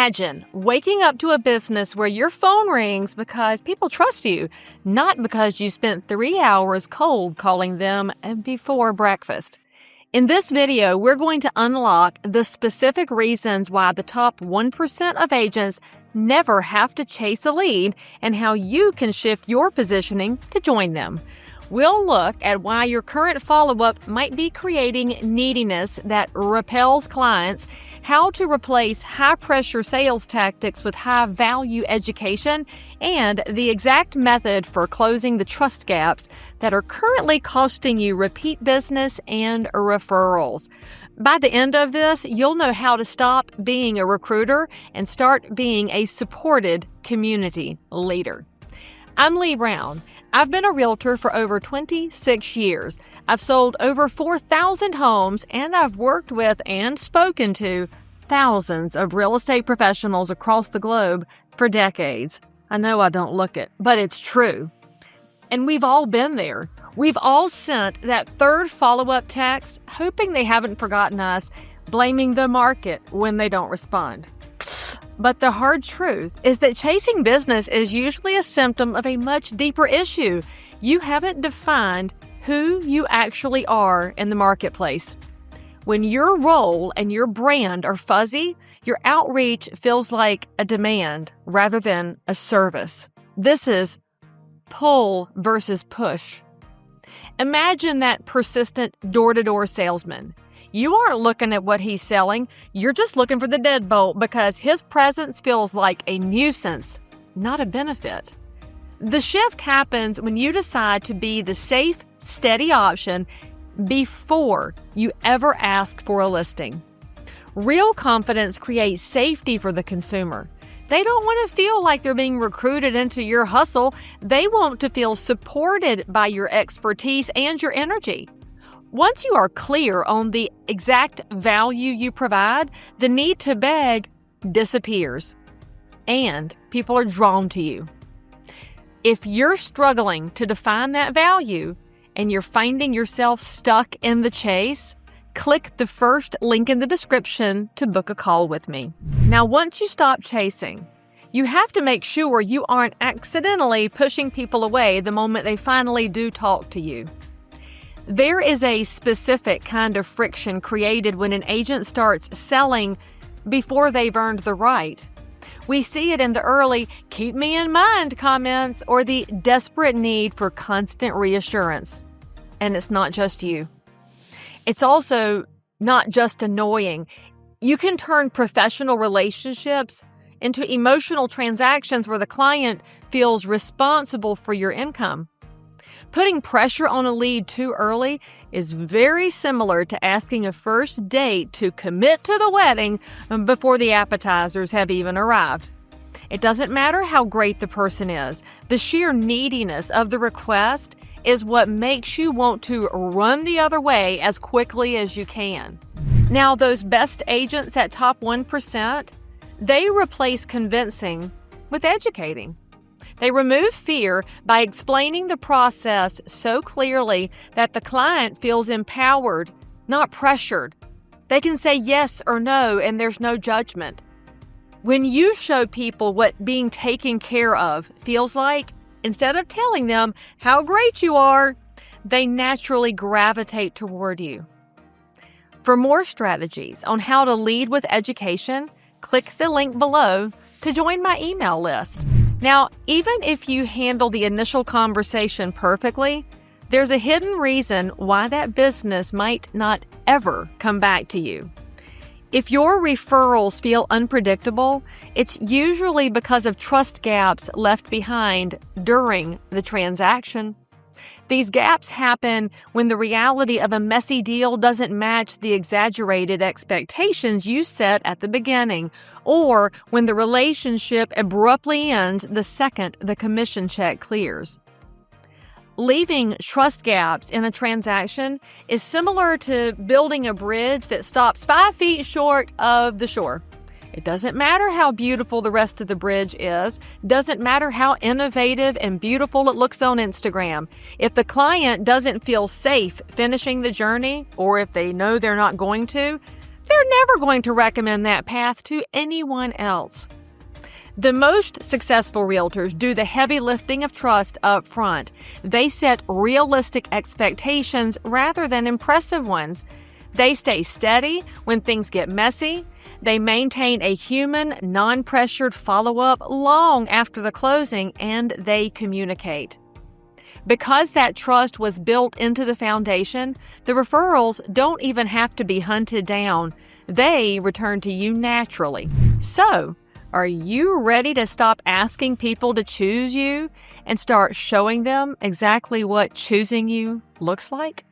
Imagine waking up to a business where your phone rings because people trust you, not because you spent 3 hours cold calling them before breakfast. In this video, we're going to unlock the specific reasons why the top 1% of agents never have to chase a lead and how you can shift your positioning to join them. We'll look at why your current follow-up might be creating neediness that repels clients, how to replace high-pressure sales tactics with high-value education, and the exact method for closing the trust gaps that are currently costing you repeat business and referrals. By the end of this, you'll know how to stop being a recruiter and start being a supported community leader. I'm Lee Brown. I've been a realtor for over 26 years. I've sold over 4,000 homes, and I've worked with and spoken to thousands of real estate professionals across the globe for decades. I know I don't look it, but it's true. And we've all been there. We've all sent that third follow-up text, hoping they haven't forgotten us, blaming the market when they don't respond. But the hard truth is that chasing business is usually a symptom of a much deeper issue. You haven't defined who you actually are in the marketplace. When your role and your brand are fuzzy, your outreach feels like a demand rather than a service. This is pull versus push. Imagine that persistent door-to-door salesman. You aren't looking at what he's selling. You're just looking for the deadbolt because his presence feels like a nuisance, not a benefit. The shift happens when you decide to be the safe, steady option before you ever ask for a listing. Real confidence creates safety for the consumer. They don't want to feel like they're being recruited into your hustle. They want to feel supported by your expertise and your energy. Once you are clear on the exact value you provide, the need to beg disappears, and people are drawn to you. If you're struggling to define that value and you're finding yourself stuck in the chase, click the first link in the description to book a call with me. Now, once you stop chasing, you have to make sure you aren't accidentally pushing people away the moment they finally do talk to you. There is a specific kind of friction created when an agent starts selling before they've earned the right. We see it in the early "keep me in mind" comments or the desperate need for constant reassurance. And it's not just you. It's also not just annoying. You can turn professional relationships into emotional transactions where the client feels responsible for your income. Putting pressure on a lead too early is very similar to asking a first date to commit to the wedding before the appetizers have even arrived. It doesn't matter how great the person is. The sheer neediness of the request is what makes you want to run the other way as quickly as you can. Now, those best agents at top 1%, they replace convincing with educating. They remove fear by explaining the process so clearly that the client feels empowered, not pressured. They can say yes or no, and there's no judgment. When you show people what being taken care of feels like, instead of telling them how great you are, they naturally gravitate toward you. For more strategies on how to lead with education, click the link below to join my email list. Now, even if you handle the initial conversation perfectly, there's a hidden reason why that business might not ever come back to you. If your referrals feel unpredictable, it's usually because of trust gaps left behind during the transaction. These gaps happen when the reality of a messy deal doesn't match the exaggerated expectations you set at the beginning, or when the relationship abruptly ends the second the commission check clears. Leaving trust gaps in a transaction is similar to building a bridge that stops 5 feet short of the shore. It doesn't matter how beautiful the rest of the bridge is, doesn't matter how innovative and beautiful it looks on Instagram. If the client doesn't feel safe finishing the journey, or if they know they're not going to, they're never going to recommend that path to anyone else. The most successful realtors do the heavy lifting of trust up front. They set realistic expectations rather than impressive ones. They stay steady when things get messy. They maintain a human, non-pressured follow-up long after the closing, and they communicate. Because that trust was built into the foundation, the referrals don't even have to be hunted down. They return to you naturally. So, are you ready to stop asking people to choose you and start showing them exactly what choosing you looks like?